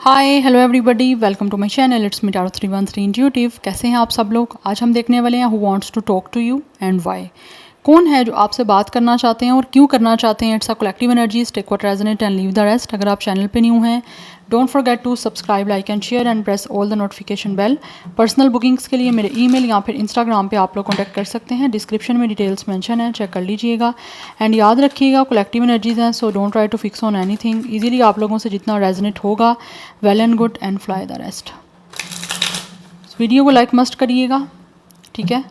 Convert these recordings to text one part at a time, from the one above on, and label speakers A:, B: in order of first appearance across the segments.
A: Hi hello everybody, welcome to my channel. It's me tarot 313 intuitive. कैसे हैं आप सब लोग? आज हम देखने वाले हैं who wants to talk to you and why. कौन है जो आपसे बात करना चाहते हैं और क्यों करना चाहते हैं? It's a collective energy, take what resonate and leave the rest. अगर आप चैनल पे न्यू हैं, don't forget to subscribe, like and share and press all the notification bell. Personal bookings के लिए मेरे ईमेल या फिर इंस्टाग्राम पे आप लोग कॉन्टैक्ट कर सकते हैं। डिस्क्रिप्शन में डिटेल्स मेंशन है, चेक कर लीजिएगा। एंड याद रखिएगा, कलेक्टिव एनर्जीज हैं, so don't try to fix on anything. Easily आप लोगों से जितना रेजोनेट होगा, well and good, and fly the rest. Video को लाइक मस्ट करिएगा, ठीक है?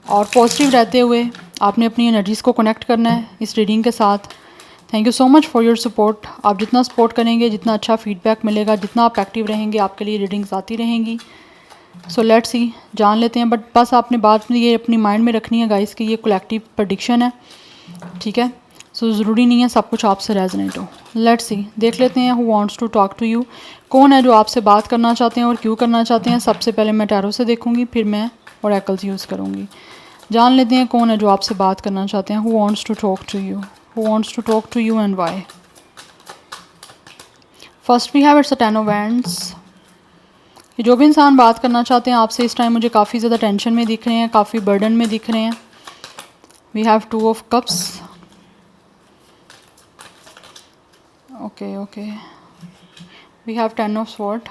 A: और पॉजिटिव रहते हुए आपने अपनी एनर्जीज़ को कनेक्ट करना है इस रीडिंग के साथ। Thank you so much for your support. आप जितना सपोर्ट करेंगे, जितना अच्छा फीडबैक मिलेगा, जितना आप एक्टिव रहेंगे, आपके लिए रीडिंग्स आती रहेंगी। सो लेट्स सी, जान लेते हैं। बट बस आपने बात में ये अपनी माइंड में रखनी है गाइस कि ये कलेक्टिव प्रेडिक्शन है, ठीक है? सो ज़रूरी नहीं है सब कुछ आपसे रेजोनेट हो। लेट्स सी, देख लेते हैं who wants to talk to you. कौन है जो आपसे बात करना चाहते हैं और क्यों करना चाहते हैं? सबसे पहले मैं टैरो से देखूंगी, फिर मैं ओरेकल्स यूज़ करूंगी। जान लेते हैं कौन है जो आपसे बात करना चाहते हैं। Who wants to talk to you, who wants to talk to you and why. First we have it's a 10 of wands. ये जो भी इंसान बात करना चाहते हैं आपसे इस टाइम मुझे काफ़ी ज़्यादा टेंशन में दिख रहे हैं, काफ़ी बर्डन में दिख रहे हैं। We have 2 of cups. Okay we have 10 of sword.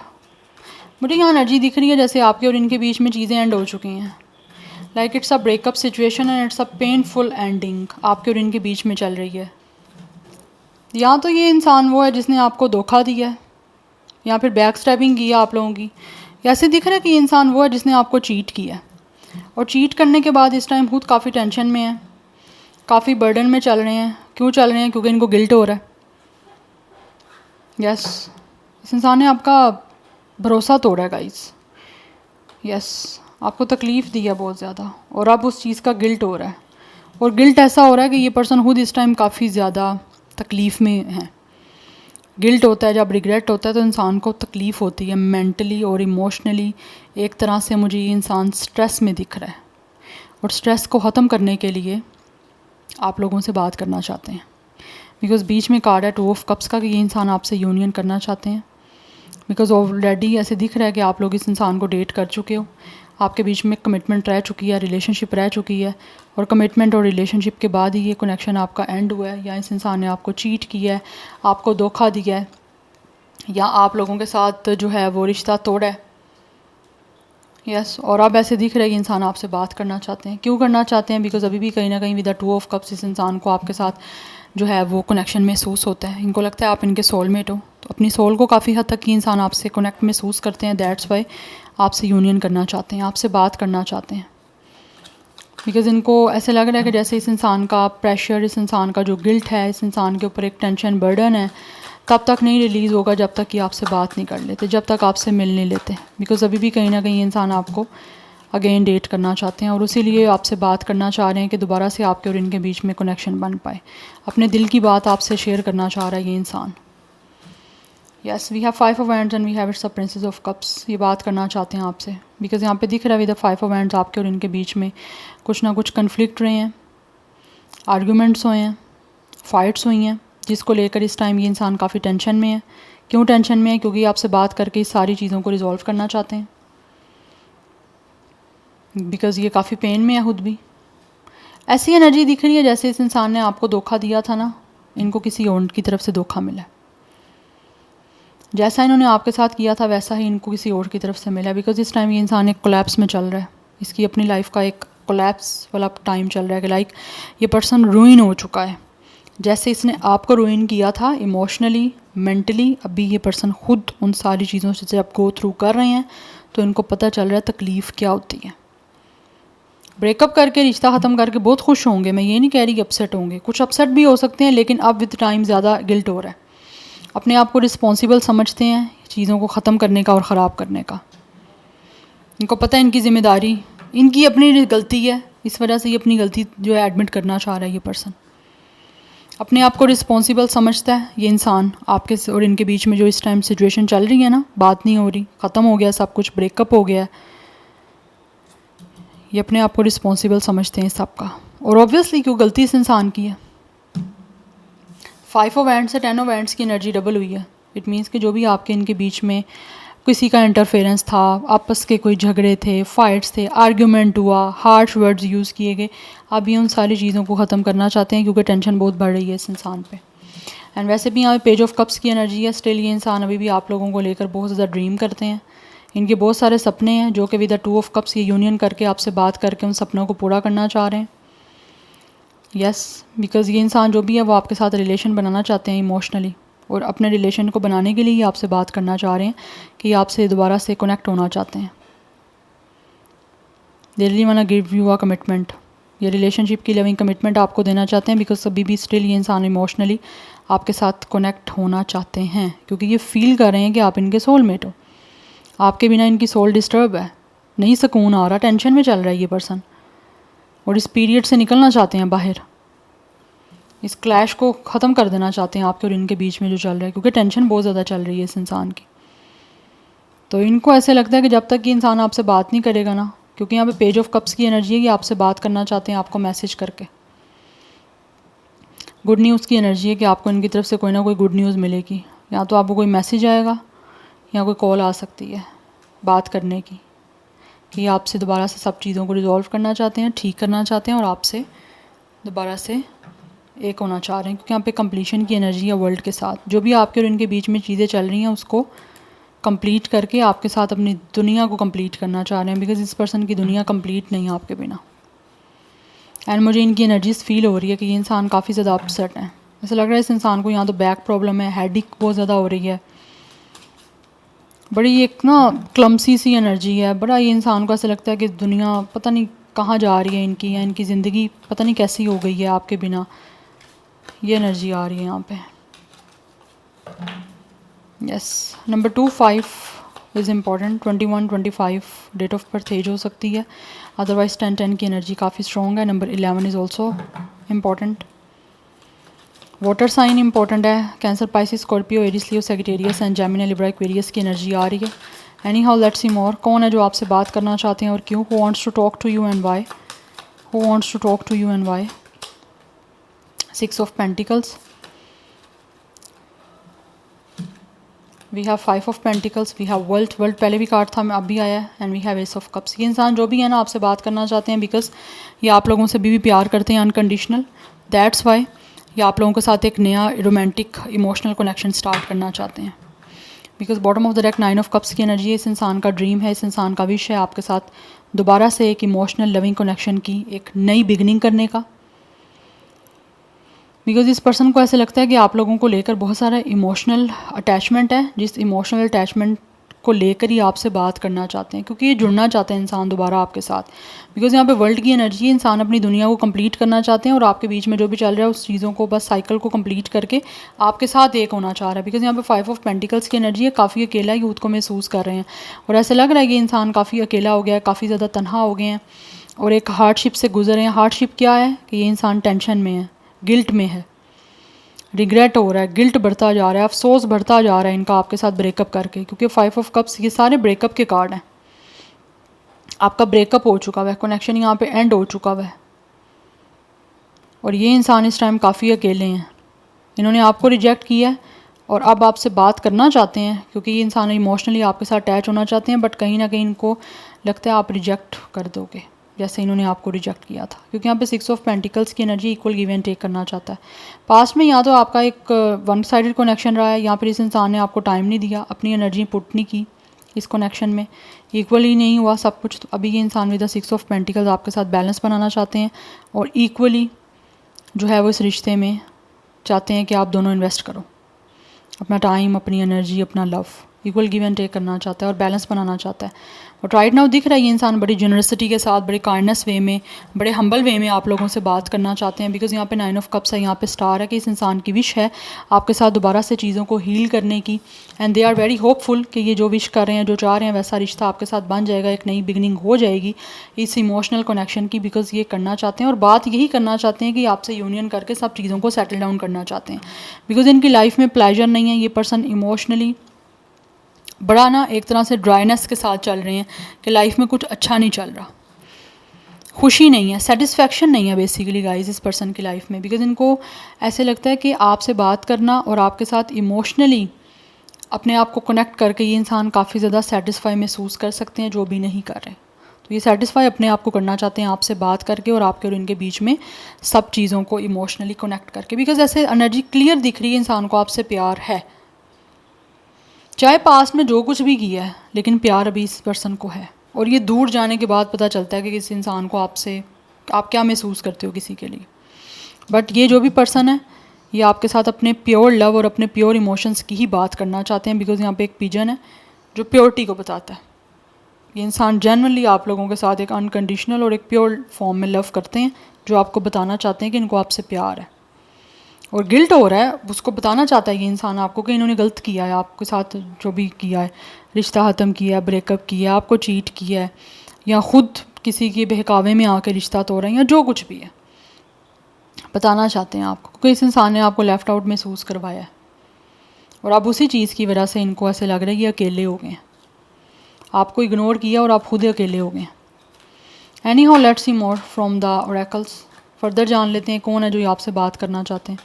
A: मुझे यहाँ एनर्जी दिख रही है जैसे आपके और इनके बीच में चीज़ें एंड हो चुकी हैं। Like it's a breakup situation and it's a painful ending आपके और इनके बीच में चल रही है। या तो ये इंसान वो है जिसने आपको धोखा दिया है, या फिर बैक स्टैबिंग किया आप लोगों की। ऐसे दिख रहा है कि ये इंसान वो है जिसने आपको चीट किया है, और चीट करने के बाद इस टाइम खुद काफ़ी टेंशन में है, काफ़ी बर्डन में चल रहे हैं। क्यों चल रहे हैं? क्योंकि इनको गिल्ट हो रहा है। यस, इस इंसान ने आपका भरोसा तोड़ा है गाइस। यस, आपको तकलीफ़ दी है बहुत ज़्यादा, और अब उस चीज़ का गिल्ट हो रहा है। और गिल्ट ऐसा हो रहा है कि ये पर्सन खुद इस टाइम काफ़ी ज़्यादा तकलीफ़ में है। गिल्ट होता है, जब रिग्रेट होता है तो इंसान को तकलीफ़ होती है मेंटली और इमोशनली। एक तरह से मुझे ये इंसान स्ट्रेस में दिख रहा है, और स्ट्रेस को ख़त्म करने के लिए आप लोगों से बात करना चाहते हैं। बिकॉज़ बीच में कार्ड है 2 ऑफ कप्स का, कि ये इंसान आपसे यूनियन करना चाहते हैं। बिकॉज़ ऑलरेडी ऐसे दिख रहा है कि आप लोग इस इंसान को डेट कर चुके हो, आपके बीच में कमिटमेंट रह चुकी है, रिलेशनशिप रह चुकी है, और कमिटमेंट और रिलेशनशिप के बाद ही ये कनेक्शन आपका एंड हुआ है। या इस इंसान ने आपको चीट किया है, आपको धोखा दिया है, या आप लोगों के साथ जो है वो रिश्ता तोड़ा है। यस, और अब ऐसे दिख रहा है कि इंसान आपसे बात करना चाहते हैं। क्यों करना चाहते हैं? बिकॉज अभी भी कहीं ना कहीं विद द 2 ऑफ कप्स इस इंसान को आपके साथ जो है वो कनेक्शन महसूस होता है। इनको लगता है आप इनके सोलमेट हो, तो अपनी सोल को काफ़ी हद तक ये इंसान आपसे कनेक्ट महसूस करते हैं। दैट्स वाई आपसे यूनियन करना चाहते हैं, आपसे बात करना चाहते हैं। बिकॉज़ इनको ऐसे लग रहा है कि जैसे इस इंसान का प्रेशर, इस इंसान का जो गिल्ट है, इस इंसान के ऊपर एक टेंशन बर्डन है, तब तक नहीं रिलीज़ होगा जब तक कि आपसे बात नहीं कर लेते, जब तक आपसे मिल नहीं लेते। बिकॉज़ अभी भी कहीं ना कहीं इंसान आपको अगेन डेट करना चाहते हैं, और उसीलिए आपसे बात करना चाह रहे हैं कि दोबारा से आपके और इनके बीच में कनेक्शन बन पाए। अपने दिल की बात आपसे शेयर करना चाह रहा है ये इंसान। Yes, we have 5 of wands and we have it's a princess of cups. ये बात करना चाहते हैं आपसे, बिकॉज़ यहाँ पे दिख रहा है विद द 5 ऑफ वैंड्स आपके और इनके बीच में कुछ ना कुछ कन्फ्लिक्ट रहे हैं, आर्ग्यूमेंट्स हुए हैं, फाइट्स हुई हैं, जिसको लेकर इस टाइम ये इंसान काफ़ी टेंशन में है। क्यों टेंशन में है? क्योंकि आपसे बात करके इस सारी चीज़ों को रिजॉल्व करना चाहते हैं। बिकॉज़ ये काफ़ी पेन में है खुद भी। ऐसी एनर्जी दिख रही है जैसे इस इंसान ने आपको धोखा दिया था ना, इनको किसी और की तरफ से धोखा मिला। जैसा इन्होंने आपके साथ किया था वैसा ही इनको किसी और की तरफ से मिला। बिकॉज़ इस टाइम ये इंसान एक कोलैप्स में चल रहा है। इसकी अपनी लाइफ का एक कोलैप्स वाला टाइम चल रहा है कि लाइक ये पर्सन रूइन हो चुका है। जैसे इसने आपको रूइन किया था इमोशनली, मेंटली, अभी ये पर्सन खुद उन सारी चीज़ों से जब गो थ्रू कर रहे हैं तो इनको पता चल रहा है तकलीफ़ क्या होती है। ब्रेकअप करके, रिश्ता ख़त्म करके बहुत खुश होंगे, मैं ये नहीं कह रही कि अपसेट होंगे, कुछ अपसेट भी हो सकते हैं, लेकिन अब विद टाइम ज़्यादा गिल्ट हो रहा है। अपने आप को रिस्पॉन्सिबल समझते हैं चीज़ों को ख़त्म करने का और ख़राब करने का। इनको पता है इनकी ज़िम्मेदारी, इनकी अपनी गलती है, इस वजह से ये अपनी गलती जो है एडमिट करना चाह रहा है। ये पर्सन अपने आप को रिस्पॉन्सिबल समझता है। ये इंसान आपके और इनके बीच में जो इस टाइम सिचुएशन चल रही है ना, बात नहीं हो रही, ख़त्म हो गया सब कुछ, ब्रेकअप हो गया, ये अपने आप को रिस्पॉन्सिबल समझते हैं सब का। और ऑब्वियसली क्यों गलती इस इंसान की है। 5 ऑफ वैंड्स से 10 ऑफ वैंड्स की एनर्जी डबल हुई है। इट मीन्स कि जो भी आपके इनके बीच में किसी का इंटरफेरेंस था, आपस के कोई झगड़े थे, फाइट्स थे, आर्ग्यूमेंट हुआ, हार्श वर्ड्स यूज़ किए गए, आप ये उन सारी चीज़ों को ख़त्म करना चाहते हैं क्योंकि टेंशन बहुत बढ़ रही है इस इंसान पे। एंड वैसे भी यहाँ पे पेज ऑफ कप्स की एनर्जी है, स्टिल ये इंसान अभी भी आप लोगों को लेकर बहुत ज़्यादा ड्रीम करते हैं। इनके बहुत सारे सपने हैं जो कि with the two of cups ये यूनियन करके आपसे बात करके उन सपनों को पूरा करना चाह रहे हैं। यस, बिकॉज़ ये इंसान जो भी है वो आपके साथ रिलेशन बनाना चाहते हैं इमोशनली, और अपने रिलेशन को बनाने के लिए ही आपसे बात करना चाह रहे हैं कि आपसे दोबारा से कनेक्ट होना चाहते हैं। They really want to give you a commitment, ये रिलेशनशिप की लिविंग कमिटमेंट आपको देना चाहते हैं बिकॉज अभी भी स्टिल ये इंसान इमोशनली आपके साथ कनेक्ट होना चाहते हैं, क्योंकि ये फील कर रहे हैं कि आप इनके सोलमेट हो। आपके बिना इनकी सोल डिस्टर्ब है, नहीं सुकून आ रहा, टेंशन में चल रहा है ये पर्सन, और इस पीरियड से निकलना चाहते हैं बाहर। इस क्लैश को ख़त्म कर देना चाहते हैं आपके और इनके बीच में जो चल रहा है, क्योंकि टेंशन बहुत ज़्यादा चल रही है इस इंसान की। तो इनको ऐसे लगता है कि जब तक ये इंसान आपसे बात नहीं करेगा ना, क्योंकि यहाँ पे पेज ऑफ कप्स की एनर्जी है कि आपसे बात करना चाहते हैं आपको मैसेज करके। गुड न्यूज़ की एनर्जी है कि आपको इनकी तरफ से कोई ना कोई गुड न्यूज़ मिलेगी, या तो आपको कोई मैसेज आएगा या कोई कॉल आ सकती है बात करने की, कि आपसे दोबारा से सब चीज़ों को रिजॉल्व करना चाहते हैं, ठीक करना चाहते हैं, और आपसे दोबारा से एक होना चाह रहे हैं, क्योंकि यहाँ पे कंप्लीशन की एनर्जी है वर्ल्ड के साथ। जो भी आपके और इनके बीच में चीज़ें चल रही हैं उसको कंप्लीट करके आपके साथ अपनी दुनिया को कंप्लीट करना चाह रहे हैं, बिकॉज इस पर्सन की दुनिया कंप्लीट नहीं है आपके बिना। एंड मुझे इनकी एनर्जीज फील हो रही है कि ये इंसान काफ़ी ज़्यादा अपसेट है। ऐसा लग रहा है इस इंसान को यहाँ तो बैक प्रॉब्लम है, हेडेक बहुत ज़्यादा हो रही है, बड़ी एक ना क्लमसी सी एनर्जी है। बड़ा ये इंसान को ऐसा लगता है कि दुनिया पता नहीं कहाँ जा रही है इनकी, या इनकी ज़िंदगी पता नहीं कैसी हो गई है आपके बिना। ये एनर्जी आ रही है यहाँ पे। Yes, number 2 5 is important. 21 25 date of birth age हो सकती है, अदरवाइज 10 10 की एनर्जी काफ़ी स्ट्रॉन्ग है। Number 11 is also important. Water sign important है, Cancer, Pisces, Scorpio, Aries, Leo, Sagittarius and Gemini, Libra, Aquarius की एनर्जी आ रही है। Anyhow let's see more, कौन है जो आपसे बात करना चाहते हैं और क्यों? Who wants to talk to you and why? Who wants to talk to you and why? 6 of pentacles, we have 5 of pentacles, we have world पहले भी कार्ड था, अब भी आया है, and we have ace of cups. ये इंसान जो भी है ना आपसे बात करना चाहते हैं बिकॉज ये आप लोगों से भी प्यार करते हैं अनकंडीशनल, दैट्स वाई ये आप लोगों के साथ एक नया रोमांटिक इमोशनल कनेक्शन स्टार्ट करना चाहते हैं। Because bottom of the deck 9 of cups की एनर्जी है, इस इंसान का ड्रीम है, इस इंसान का विश है आपके साथ दोबारा से एक इमोशनल लविंग कनेक्शन की, एक नई बिगनिंग करने का। बिकॉज इस पर्सन को ऐसे लगता है कि आप लोगों को लेकर बहुत सारा इमोशनल अटैचमेंट है, जिस इमोशनल अटैचमेंट को लेकर ही आपसे बात करना चाहते हैं, क्योंकि ये जुड़ना चाहते हैं इंसान दोबारा आपके साथ। बिकॉज यहाँ पे वर्ल्ड की एनर्जी है, इंसान अपनी दुनिया को कंप्लीट करना चाहते हैं और आपके बीच में जो भी चल रहा है उस चीज़ों को बस साइकिल को कंप्लीट करके आपके साथ एक होना चाह रहा है। बिकॉज यहाँ पे 5 ऑफ पेंटिकल्स की एनर्जी है, काफ़ी अकेला यूथ को महसूस कर रहे हैं, और ऐसा लग रहा है कि इंसान काफ़ी अकेला हो गया है, काफ़ी ज़्यादा तनहा हो गए हैं और एक हार्डशिप से गुजर रहे हैं। हार्डशिप क्या है कि ये इंसान टेंशन में है, गिल्ट में है, रिग्रेट हो रहा है, गिल्ट बढ़ता जा रहा है, अफसोस बढ़ता जा रहा है इनका आपके साथ ब्रेकअप करके, क्योंकि 5 ऑफ कप्स ये सारे ब्रेकअप के कार्ड हैं। आपका ब्रेकअप हो चुका है, कनेक्शन यहाँ पे एंड हो चुका है, और ये इंसान इस टाइम काफ़ी अकेले हैं। इन्होंने आपको रिजेक्ट किया है और अब आपसे बात करना चाहते हैं, क्योंकि ये इंसान इमोशनली आपके साथ अटैच होना चाहते हैं, बट कहीं ना कहीं इनको लगता है आप रिजेक्ट कर दोगे जैसे इन्होंने आपको रिजेक्ट किया था, क्योंकि यहाँ पे 6 ऑफ पेंटिकल्स की energy equal give and take करना चाहता है। पास्ट में या तो आपका एक वन साइडेड कनेक्शन रहा है, या फिर इस इंसान ने आपको टाइम नहीं दिया, अपनी एनर्जी पुट नहीं की इस कनेक्शन में, इक्वली नहीं हुआ सब कुछ। तो अभी ये इंसान विद द 6 ऑफ पेंटिकल्स आपके साथ बैलेंस बनाना चाहते हैं, और इक्वली जो है वो इस रिश्ते में चाहते हैं कि आप दोनों इन्वेस्ट करो अपना टाइम, अपनी एनर्जी, अपना love, equal give and take करना चाहता है और बैलेंस बनाना चाहता है। और राइट नाउ दिख रहा है ये इंसान बड़ी जनरसिटी के साथ, बड़े काइंडनेस वे में, बड़े हम्बल वे में आप लोगों से बात करना चाहते हैं। बिकॉज यहाँ पे 9 ऑफ कप्स है, यहाँ पे स्टार है, कि इस इंसान की विश है आपके साथ दोबारा से चीज़ों को हील करने की, and they are very hopeful कि ये जो विश कर रहे हैं, जो चाह रहे हैं, वैसा रिश्ता आपके साथ बन जाएगा, एक नई बिगनिंग हो जाएगी इस इमोशनल कनेक्शन की। बिकॉज ये करना चाहते हैं और बात यही करना चाहते हैं कि आपसे यूनियन करके सब चीज़ों को सेटल डाउन करना चाहते हैं। बिकॉज इनकी लाइफ में प्लेजर नहीं है, ये पर्सन इमोशनली बड़ा ना एक तरह से ड्राइनेस के साथ चल रहे हैं कि लाइफ में कुछ अच्छा नहीं चल रहा, खुशी नहीं है, सेटिस्फेक्शन नहीं है बेसिकली गाइस इस पर्सन की लाइफ में। बिकॉज इनको ऐसे लगता है कि आपसे बात करना और आपके साथ इमोशनली अपने आप को कनेक्ट करके ये इंसान काफ़ी ज़्यादा सेटिस्फाई महसूस कर सकते हैं जो भी नहीं कर रहे। तो ये सेटिस्फाई अपने आप को करना चाहते हैं आपसे बात करके और आपके और इनके बीच में सब चीज़ों को इमोशनली कनेक्ट करके, बिकॉज ऐसे एनर्जी क्लियर दिख रही है इंसान को आपसे प्यार है, चाहे पास्ट में जो कुछ भी किया है, लेकिन प्यार अभी इस पर्सन को है। और ये दूर जाने के बाद पता चलता है कि किसी इंसान को आपसे आप क्या महसूस करते हो किसी के लिए। बट ये जो भी पर्सन है ये आपके साथ अपने प्योर लव और अपने प्योर इमोशंस की ही बात करना चाहते हैं, बिकॉज यहाँ पे एक पिजन है जो प्योरिटी को बताता है। ये इंसान जेन्युइनली आप लोगों के साथ एक अनकंडीशनल और एक प्योर फॉर्म में लव करते हैं, जो आपको बताना चाहते हैं कि इनको आपसे प्यार है। और गिल्ट हो रहा है, उसको बताना चाहता है ये इंसान आपको कि इन्होंने गलत किया है आपके साथ, जो भी किया है, रिश्ता ख़त्म किया है, ब्रेकअप किया है, आपको चीट किया है, या ख़ुद किसी के बहकावे में आके रिश्ता तोड़ रहे हैं, या जो कुछ भी है बताना चाहते हैं आपको, क्योंकि इस इंसान ने आपको लेफ़्ट आउट महसूस करवाया है। और अब उसी चीज़ की वजह से इनको ऐसे लग रहा है कि अकेले हो गए हैं, आपको इग्नोर किया और आप खुद अकेले हो गए। Any how let's see more from the oracles. Further जान लेते हैं कौन है जो आपसे बात करना चाहते हैं।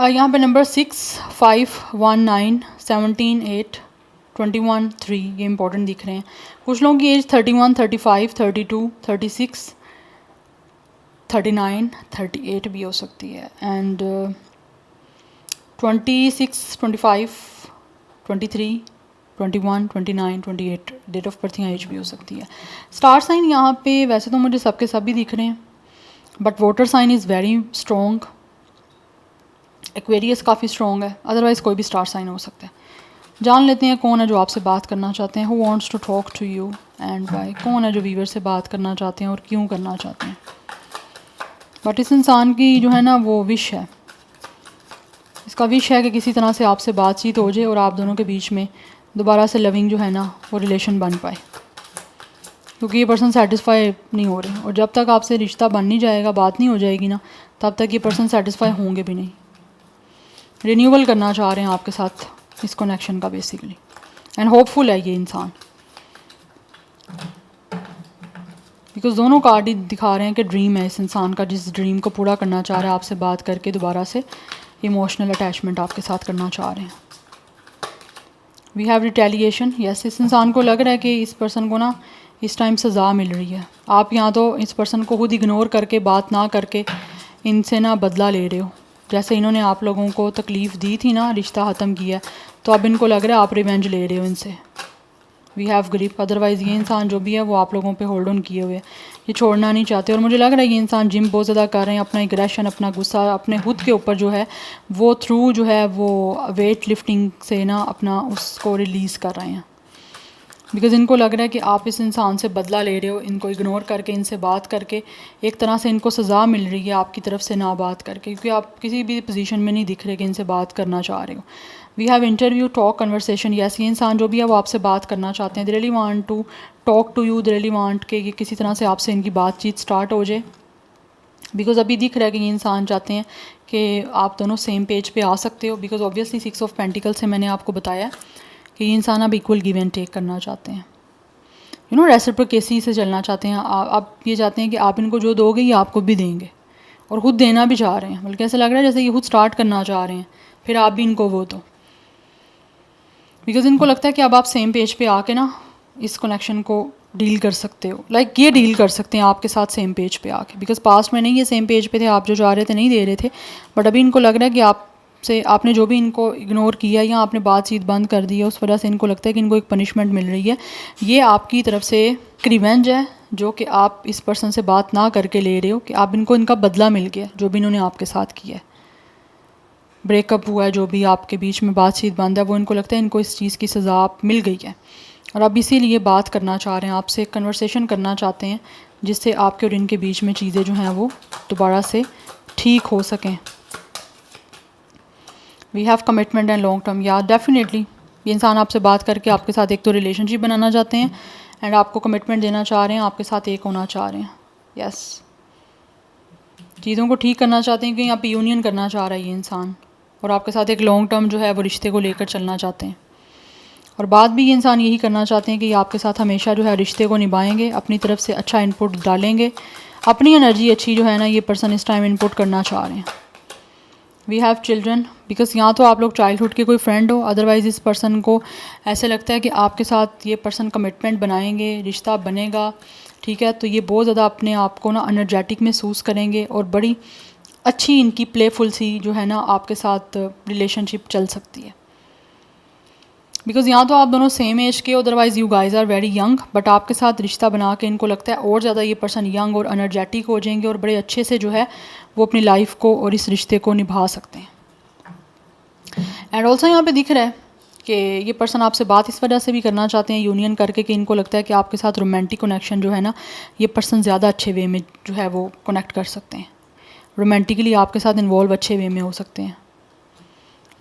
A: यहाँ पे नंबर 6, 5, 1, 9, 17, 8, 21, 3 ये इंपॉर्टेंट दिख रहे हैं। कुछ लोगों की एज 31, 35, 32, 36, 39, 38 भी हो सकती है, एंड 26, 25, 23, 21, 29, 28 डेट ऑफ बर्थ या एज भी हो सकती है। स्टार साइन यहाँ पे वैसे तो मुझे सबके सब ही दिख रहे हैं, but water sign is very strong, Aquarius काफ़ी स्ट्रॉन्ग है, अदरवाइज़ कोई भी स्टार साइन हो सकता है। जान लेते हैं कौन है जो आपसे बात करना चाहते हैं। Who wants to talk to you and why. कौन है जो वीवर से बात करना चाहते हैं और क्यों करना चाहते हैं। बट इस इंसान की जो है ना वो विश है, इसका विश है कि किसी तरह से आपसे बातचीत हो जाए और आप दोनों के बीच में दोबारा से लविंग जो है ना वो रिलेशन बन पाए, क्योंकि ये पर्सन सेटिस्फाई नहीं हो रहे, और जब तक आपसे रिश्ता बन नहीं जाएगा, बात नहीं हो जाएगी ना, तब तक ये पर्सन सेटिस्फाई होंगे भी नहीं। रिन्यूअल करना चाह रहे हैं आपके साथ इस कनेक्शन का बेसिकली, एंड होपफुल है ये इंसान, बिकॉज दोनों कार्ड ही दिखा रहे हैं कि ड्रीम है इस इंसान का, जिस ड्रीम को पूरा करना चाह रहा है, आपसे बात करके दोबारा से इमोशनल अटैचमेंट आपके साथ करना चाह रहे हैं। We have retaliation. यस, इस इंसान को लग रहा है कि इस पर्सन को ना इस टाइम सज़ा मिल रही है। आप यहाँ तो इस पर्सन को खुद इग्नोर करके, बात ना करके इनसे ना बदला ले रहे हो। जैसे इन्होंने आप लोगों को तकलीफ़ दी थी ना, रिश्ता ख़त्म किया, तो अब इनको लग रहा है आप रिवेंज ले रहे हो इनसे। We have grip. अदरवाइज़ ये इंसान जो भी है वो आप लोगों पे होल्ड ऑन किए हुए, ये छोड़ना नहीं चाहते। और मुझे लग रहा है ये इंसान जिम बहुत ज़्यादा कर रहे हैं, अपना एग्रेशन, अपना गुस्सा अपने खुद के ऊपर जो है वो थ्रू जो है वो वेट लिफ्टिंग से ना अपना उसको रिलीज़ कर रहे हैं, बिकॉज़ इनको लग रहा है कि आप इस इंसान से बदला ले रहे हो, इनको इग्नोर करके, इनसे बात करके एक तरह से इनको सज़ा मिल रही है आपकी तरफ से ना बात करके, क्योंकि आप किसी भी पोजीशन में नहीं दिख रहे कि इनसे बात करना चाह रहे हो। We have interview, talk, conversation. Yes, ये इंसान जो भी है वो आपसे बात करना चाहते हैं। They really want to talk to you, they really want के किसी तरह से आपसे इनकी बातचीत स्टार्ट हो जाए, बिकॉज़ अभी दिख रहा है कि ये इंसान चाहते हैं कि आप दोनों सेम पेज पे आ सकते हो, बिकॉज़ ऑब्वियसली 6 ऑफ पेंटिकल से मैंने आपको बताया कि ये इंसान अब इक्वल गिव एंड टेक करना चाहते हैं, यू नो रेसिप्रोकेसी से चलना चाहते हैं। आप ये चाहते हैं कि आप इनको जो दोगे ये आपको भी देंगे, और ख़ुद देना भी चाह रहे हैं, बल्कि ऐसा लग रहा है जैसे ये खुद स्टार्ट करना चाह रहे हैं, फिर आप भी इनको वो दो, बिकॉज़ इनको लगता है कि अब आप सेम पेज पे आके ना इस कनेक्शन को डील कर सकते हो, लाइक ये डील कर सकते हैं आपके साथ सेम पेज पे आके, बिकॉज़ पास्ट में नहीं ये सेम पेज पे थे, आप जो चाह रहे थे नहीं दे रहे थे, बट अभी इनको लग रहा है कि आपसे आपने जो भी इनको इग्नोर किया या आपने बातचीत बंद कर दी है, उस वजह से इनको लगता है कि इनको एक पनिशमेंट मिल रही है। ये आपकी तरफ से एक रिवेंज है जो कि आप इस पर्सन से बात ना करके ले रहे हो, कि आप इनको इनका बदला मिल गया जो भी इन्होंने आपके साथ किया है। ब्रेकअप हुआ है, जो भी आपके बीच में बातचीत बंद है, वो इनको लगता है इनको इस चीज़ की सज़ा मिल गई है, और अब इसीलिए बात करना चाह रहे हैं आपसे, कन्वर्सेशन करना चाहते हैं, जिससे आपके और इनके बीच में चीज़ें जो हैं वो दोबारा से ठीक हो सकें। We have commitment and long term. Yeah definitely ये इंसान आपसे बात करके आपके साथ एक तो रिलेशनशिप बनाना चाहते हैं, एंड आपको कमिटमेंट देना चाह रहे हैं, आपके साथ एक होना चाह रहे हैं। यस, चीज़ों को ठीक करना चाहते हैं कि यहाँ पे यूनियन करना चाह रहा है ये इंसान, और आपके साथ एक लॉन्ग टर्म जो है वो रिश्ते को लेकर चलना चाहते हैं। और बात भी ये इंसान यही करना चाहते हैं कि आपके साथ हमेशा जो है रिश्ते को निभाएंगे, अपनी तरफ से अच्छा इनपुट डालेंगे, अपनी एनर्जी अच्छी जो है ना ये पर्सन इस टाइम इनपुट करना चाह रहे हैं। वी हैव चिल्ड्रन, बिकॉज यहाँ तो आप लोग चाइल्डहुड के कोई फ्रेंड हो, अदरवाइज़ इस पर्सन को ऐसे लगता है कि आपके साथ ये पर्सन कमिटमेंट बनाएंगे, रिश्ता बनेगा, ठीक है। तो ये बहुत ज़्यादा अपने आप को ना एनर्जेटिक महसूस करेंगे और बड़ी अच्छी इनकी प्लेफुल सी जो है ना आपके साथ रिलेशनशिप चल सकती है। बिकॉज़ यहाँ तो आप दोनों सेम एज के, otherwise you guys are very young, but आपके साथ रिश्ता बना के इनको लगता है और ज़्यादा ये पर्सन यंग और एनर्जेटिक हो जाएंगे और बड़े अच्छे से जो है वो अपनी लाइफ को और इस रिश्ते को निभा सकते हैं। एंड ऑल्सो यहाँ पे दिख रहा है कि ये पर्सन आपसे बात इस वजह से भी करना चाहते हैं यूनियन करके कि इनको लगता है कि आपके साथ रोमांटिक कनेक्शन जो है ना ये पर्सन ज़्यादा अच्छे वे में जो है वो कनेक्ट कर सकते हैं, रोमांटिकली आपके साथ इन्वॉल्व अच्छे वे में हो सकते हैं।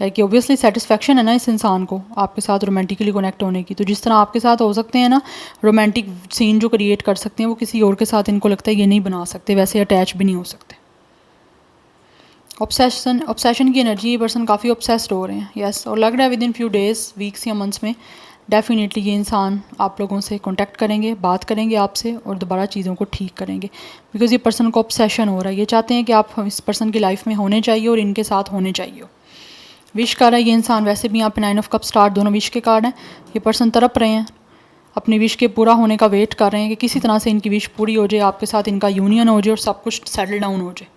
A: लाइक ऑब्वियसली सेटिस्फेक्शन है ना इस इंसान को आपके साथ रोमांटिकली कनेक्ट होने की, तो जिस तरह आपके साथ हो सकते हैं ना रोमांटिक सीन जो क्रिएट कर सकते हैं वो किसी और के साथ इनको लगता है ये नहीं बना सकते, वैसे अटैच भी नहीं हो सकते। ऑब्सेशन की एनर्जी, ये पर्सन काफ़ी ऑब्सेस्ड हो रहे हैं, यस। और लग रहा है with in few days, weeks या मंथ्स में डेफिनेटली ये इंसान आप लोगों से कांटेक्ट करेंगे, बात करेंगे आपसे और दोबारा चीज़ों को ठीक करेंगे, बिकॉज़ ये पर्सन को ऑब्सेशन हो रहा है। ये चाहते हैं कि आप इस पर्सन की लाइफ में होने चाहिए और इनके साथ होने चाहिए। विश कर रहा है ये इंसान, वैसे भी यहाँ पे 9 ऑफ कप स्टार दोनों विश के कार्ड हैं। ये पर्सन तड़प रहे हैं, अपनी विश के पूरा होने का वेट कर रहे हैं कि किसी तरह से इनकी विश पूरी हो जाए, आपके साथ इनका यूनियन हो जाए और सब कुछ सेटल डाउन हो जाए।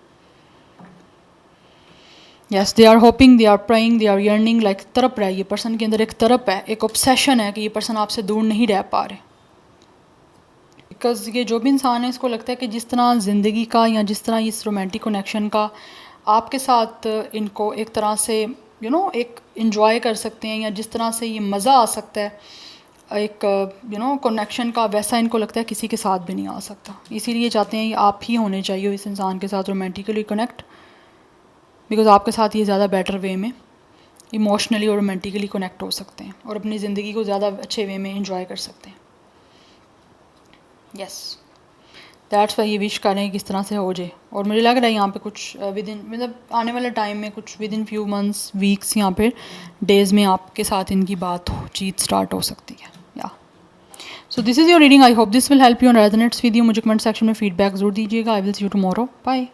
A: Yes, they are hoping, they are praying, they are yearning, like तड़प रहा है ये पर्सन के अंदर, एक तड़प है, एक ऑब्सेशन है कि ये पर्सन आपसे दूर नहीं रह पा रहे। बिकॉज ये जो भी इंसान है इसको लगता है कि जिस तरह ज़िंदगी का या जिस तरह इस रोमांटिक कनेक्शन का आपके साथ इनको एक तरह से एक इन्जॉय कर सकते हैं या जिस तरह से ये मज़ा आ सकता है एक कनेक्शन का, वैसा इनको लगता है किसी के साथ भी नहीं आ सकता। इसीलिए चाहते हैं कि आप ही होने चाहिए इस इंसान के साथ रोमांटिकली कनेक्ट, बिकॉज़ आपके साथ ये ज़्यादा बेटर वे में इमोशनली और रोमांटिकली कनेक्ट हो सकते हैं और अपनी ज़िंदगी को ज़्यादा अच्छे वे में इन्जॉय कर सकते हैं। यस, दैट्स वाई ये विश कर रहे हैं किस तरह से हो जाए। और मुझे लग रहा है यहाँ पे कुछ विद इन मतलब आने वाले टाइम में कुछ with in few months, weeks या फिर डेज़ में आपके साथ इनकी बातचीत स्टार्ट हो सकती है। Yeah so this is your reading, I hope this will help you and resonates with you. मुझे कमेंट सेक्शन में फीडबैक जरूर दीजिएगा। I will see you tomorrow, bye.